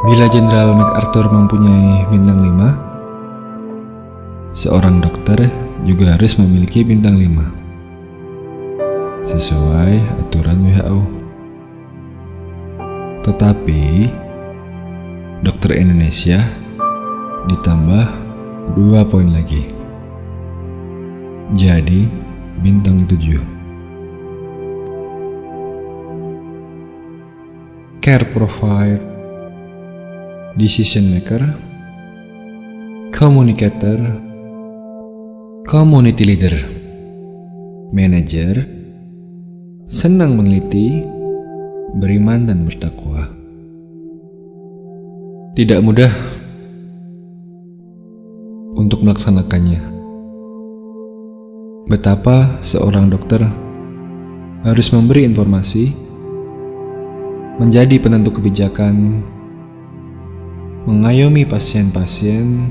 Bila Jenderal MacArthur mempunyai bintang 5, seorang dokter juga harus memiliki bintang 5 sesuai aturan WHO. Tetapi dokter Indonesia ditambah 2 poin lagi, jadi bintang 7. Care provider, decision maker, communicator, community leader, manager, senang meneliti, beriman dan bertakwa. Tidak mudah untuk melaksanakannya. Betapa seorang dokter harus memberi informasi, menjadi penentu kebijakan, mengayomi pasien-pasien,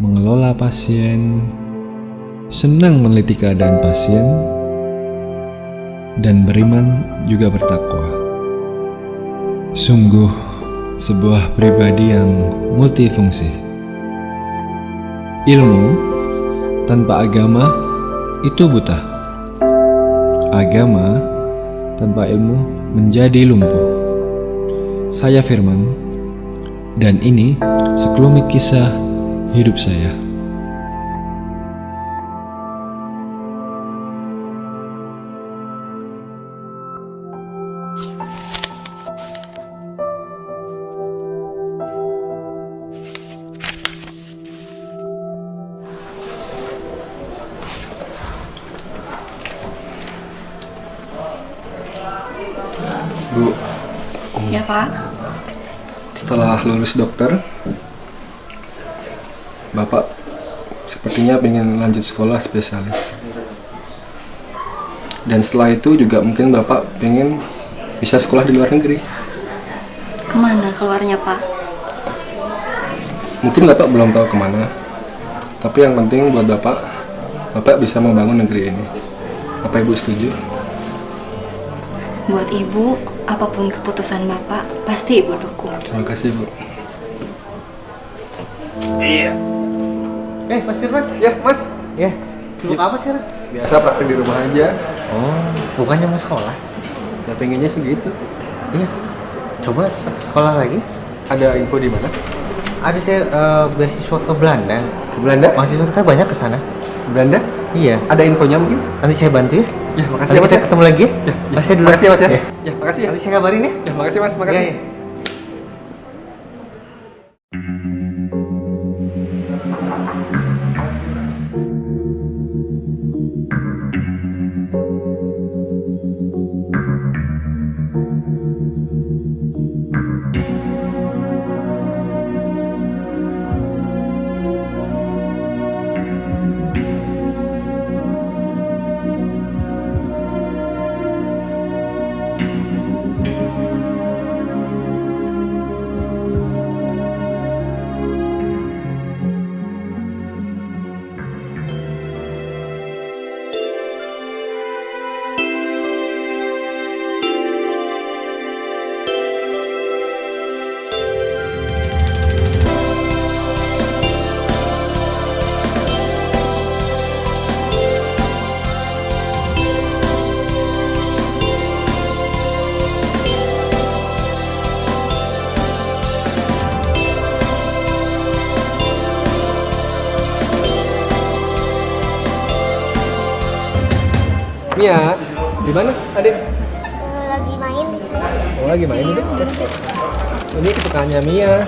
mengelola pasien, senang meneliti keadaan pasien, dan beriman juga bertakwa. Sungguh sebuah pribadi yang multifungsi. Ilmu tanpa agama itu buta. Agama tanpa ilmu menjadi lumpuh. Saya Firman, dan ini sekelumit kisah hidup saya. Bu, Ya Pak, setelah lulus dokter, Bapak sepertinya pengen lanjut sekolah spesialis. Dan setelah itu juga mungkin Bapak pengen bisa sekolah di luar negeri. kemana keluarnya Pak? Mungkin Bapak belum tahu kemana, tapi yang penting buat Bapak bisa membangun negeri ini. Apa Ibu setuju? Buat Ibu, apapun keputusan Bapak, pasti Ibu dukung. Terima kasih Bu. Iya. Mas Firman? Ya Mas, Ya. Sibuk apa sih, Ren? biasa praktek di rumah aja. Oh, bukannya mau sekolah? Ya pengennya segitu. Iya. Coba sekolah lagi. Ada info di mana? Ada saya beasiswa ke Belanda. Ke Belanda? Mahasiswa kita banyak ke sana. Ke Belanda? Iya. Ada infonya mungkin? Nanti saya bantu ya. Ya makasih Nanti ya Mas. kita ketemu lagi ya. Ya, Makasih dulu. makasih ya Mas ya. Ya. Ya makasih ya. Nanti saya kabarin ya. Ya makasih Mas, makasih. Iya, iya. Mia, di mana adik? Lagi main di sana. Oh lagi main deh. Ini kesukaannya Mia.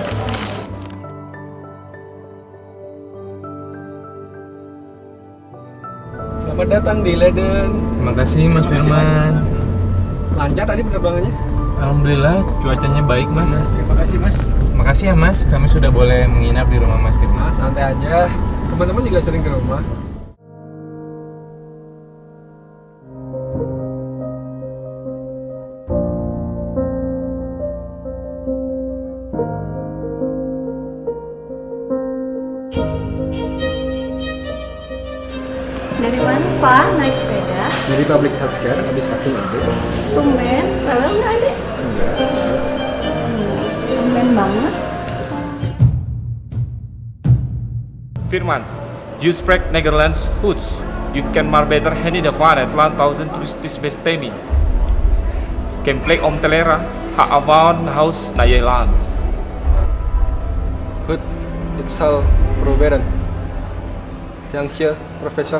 Selamat datang di Leiden. Terima kasih Mas Firman. Lancar tadi penerbangannya? Alhamdulillah cuacanya baik Mas. Terima kasih Mas. Makasih ya Mas, kami sudah boleh menginap di rumah Mas Firman. Mas santai aja. Teman-teman juga sering ke rumah. Dari mana Pak? Naik sepeda? Dari public healthcare, habis vaksin aja. Tumben, kalau nggak ada. Enggak. Tumben banget. Firman, you spreek Nederlands goed. You can maar beter hen in de vaart land duizend toeristische bestemming. Can play om te leren, ha avant huis naar Nederlands. Goed, ik zal proberen. Dank je, professor.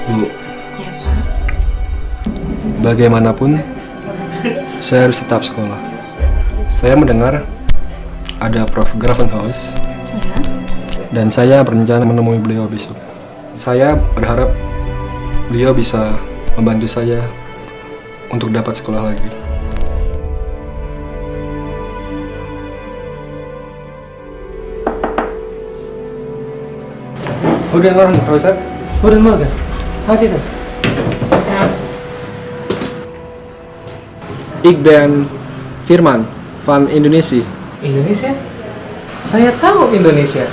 Bu, Ya, Pak. bagaimanapun saya harus tetap sekolah. Saya mendengar ada Prof. Gravenhaus Ya. dan saya berencana menemui beliau besok. Saya berharap beliau bisa membantu saya untuk dapat sekolah lagi. Goedemorgen, Professor. Goedemorgen. How's it? Ik ben Firman van Indonesië. Indonesia? Saya tahu Indonesia.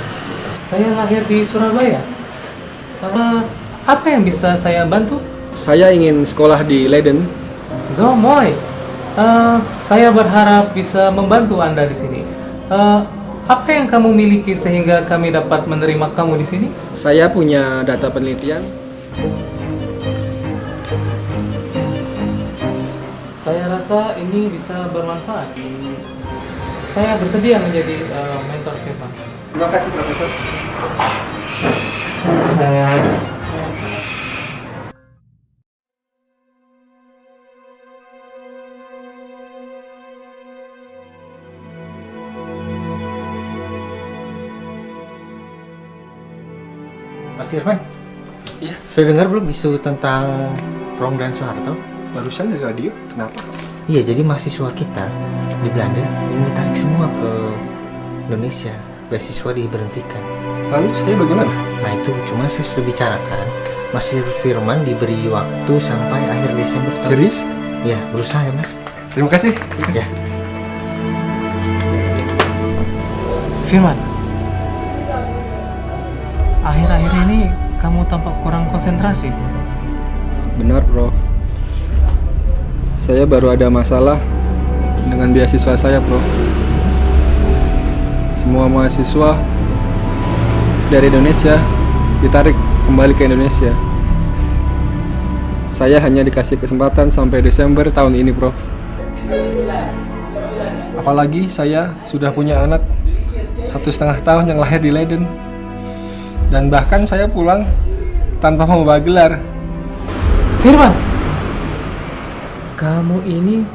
Saya lahir di Surabaya. Apa yang bisa saya bantu? Saya ingin sekolah di Leiden. Zo mooi. Saya berharap bisa membantu Anda di sini. Apa yang kamu miliki sehingga kami dapat menerima kamu di sini? Saya punya data penelitian. Saya rasa ini bisa bermanfaat. Saya bersedia menjadi mentor Firman. Terima kasih, Profesor. Mas Firman, Iya, sudah dengar belum isu tentang Prom dan Soeharto? barusan dari radio. Kenapa? Iya, jadi mahasiswa kita di Belanda ini ditarik semua ke Indonesia. Beasiswa diberhentikan. Lalu saya bagaimana? Nah itu, cuma saya sudah bicarakan. Mas Firman diberi waktu sampai akhir Desember. Serius? Ya, berusaha ya Mas. Terima kasih. Terima kasih. Ya. Firman, akhir-akhir ini kamu tampak kurang konsentrasi. Benar, Bro. Saya baru ada masalah dengan beasiswa saya, Bro. Semua mahasiswa dari Indonesia ditarik kembali ke Indonesia. Saya hanya dikasih kesempatan sampai Desember tahun ini, Bro. Apalagi saya sudah punya anak 1,5 tahun yang lahir di Leiden. Dan bahkan saya pulang tanpa membawa gelar. Firman, kamu ini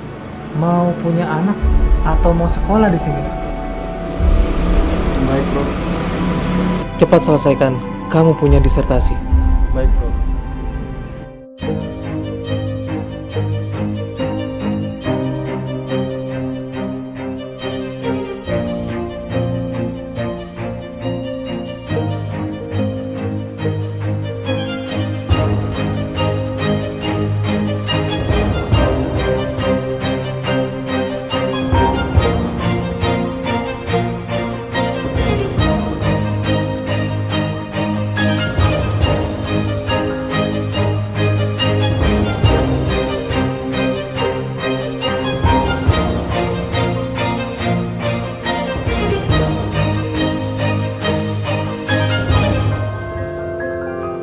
mau punya anak atau mau sekolah di sini? Baik, Bro. Cepat selesaikan. Kamu punya disertasi. Baik, Bro.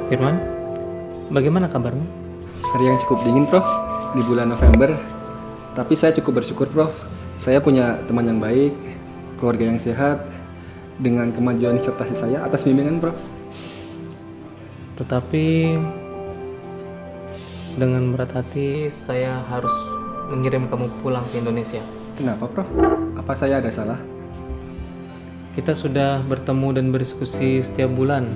Firman, bagaimana kabarmu? Hari yang cukup dingin, Prof, di bulan November. Tapi saya cukup bersyukur, Prof. Saya punya teman yang baik, keluarga yang sehat, dengan kemajuan disertasi saya atas bimbingan, Prof. Tetapi dengan berat hati saya harus mengirim kamu pulang ke Indonesia. Kenapa, Prof? Apa saya ada salah? Kita sudah bertemu dan berdiskusi setiap bulan.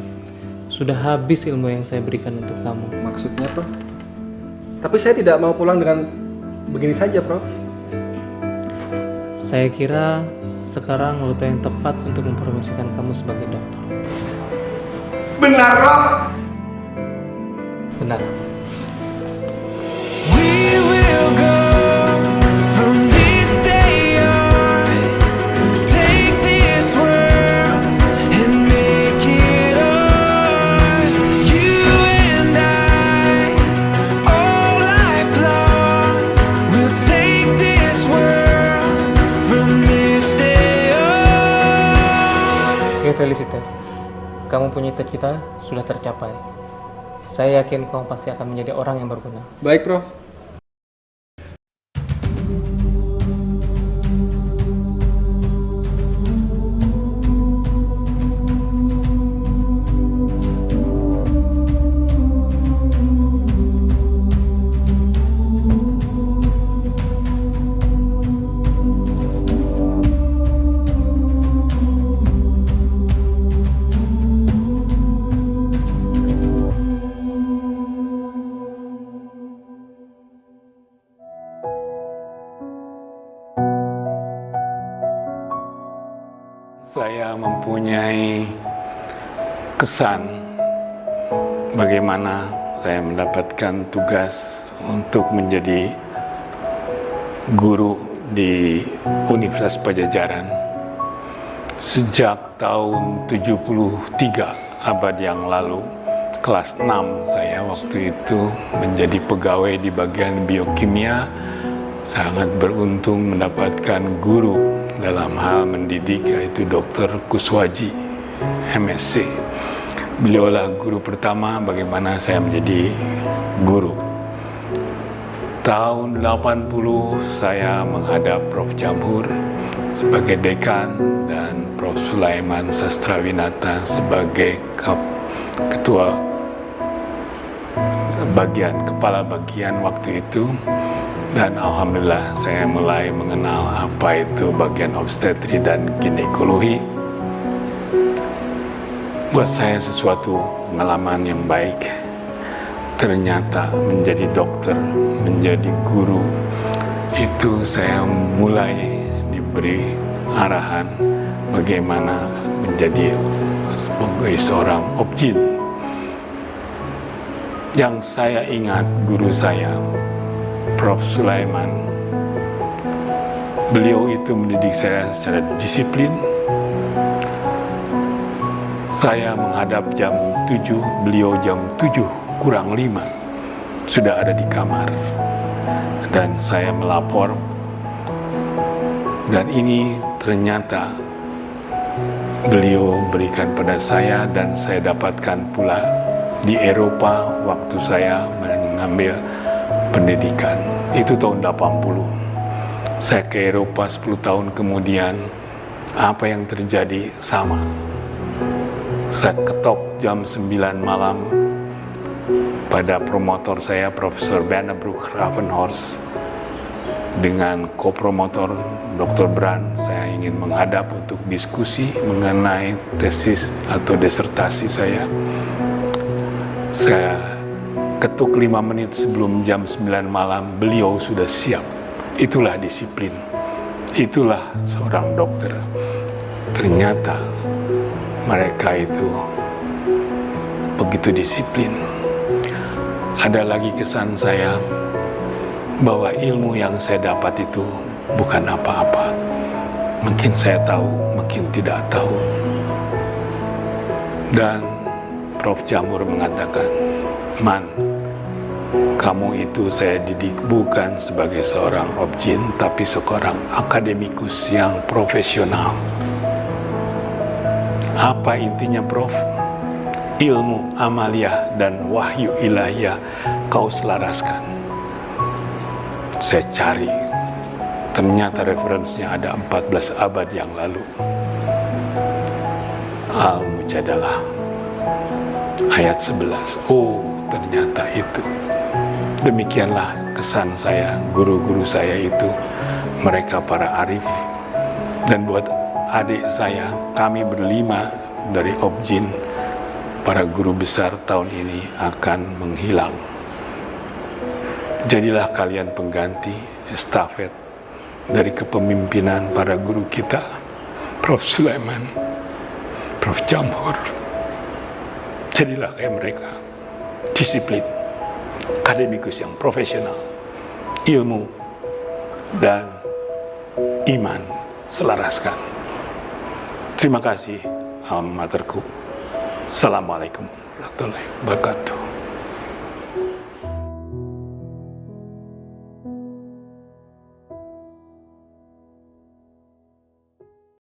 Sudah habis ilmu yang saya berikan untuk kamu. Maksudnya, Prof? Tapi saya tidak mau pulang dengan begini saja, Prof. Saya kira sekarang waktu yang tepat untuk mempromosikan kamu sebagai dokter. Benar, Prof? Benar. We will go from this day on. Take this world kamu punya cita-cita sudah tercapai. Saya yakin kamu pasti akan menjadi orang yang berguna. Baik, Prof. Saya mempunyai kesan bagaimana saya mendapatkan tugas untuk menjadi guru di Universitas Pajajaran sejak tahun 73 abad yang lalu. Kelas 6 saya waktu itu menjadi pegawai di bagian biokimia. Sangat beruntung mendapatkan guru dalam hal mendidik, yaitu Dr. Kuswaji, MSc. Beliaulah guru pertama bagaimana saya menjadi guru. Tahun 80 saya menghadap Prof. Jamhur sebagai dekan dan Prof. Sulaiman Sastrawinata sebagai ketua kepala bagian waktu itu. Dan alhamdulillah saya mulai mengenal apa itu bagian obstetri dan ginekologi. Buat saya sesuatu pengalaman yang baik. Ternyata menjadi dokter, menjadi guru, itu saya mulai diberi arahan bagaimana menjadi sebagai seorang objin. Yang saya ingat guru saya, Prof. Sulaiman, beliau itu mendidik saya secara disiplin. Saya menghadap jam 7, beliau jam 7 kurang 5 sudah ada di kamar. Dan saya melapor. Dan ini ternyata beliau berikan pada saya dan saya dapatkan pula di Eropa waktu saya mengambil pendidikan. Itu tahun 80. Saya ke Eropa 10 tahun kemudian, apa yang terjadi sama. Saya ketok jam 9 malam pada promotor saya, Profesor Bernabruck Ravenhorst, dengan kopromotor Dr. Brand. Saya ingin menghadap untuk diskusi mengenai tesis atau disertasi saya. Saya ketuk 5 menit sebelum jam 9 malam, beliau sudah siap. Itulah disiplin. Itulah seorang dokter. Ternyata mereka itu begitu disiplin. Ada lagi kesan saya bahwa ilmu yang saya dapat itu bukan apa-apa. Mungkin saya tahu, mungkin tidak tahu. Dan Prof. Jamhur mengatakan, "Man, kamu itu saya didik bukan sebagai seorang objin, tapi seorang akademikus yang profesional." Apa intinya, Prof? Ilmu amaliyah dan wahyu ilahiyah kau selaraskan. Saya cari, ternyata referensinya ada 14 abad yang lalu. Al-Mujadalah ayat 11. Oh, ternyata itu. Demikianlah kesan saya, guru-guru saya itu, mereka para arif. Dan buat adik saya, kami berlima dari Objin, para guru besar tahun ini akan menghilang. Jadilah kalian pengganti estafet dari kepemimpinan para guru kita, Prof. Sulaiman, Prof. Jamhur. Jadilah kayak mereka, disiplin, akademikus yang profesional, ilmu dan iman selaraskan. Terima kasih, alma materku. Assalamualaikum warahmatullahi wabarakatuh.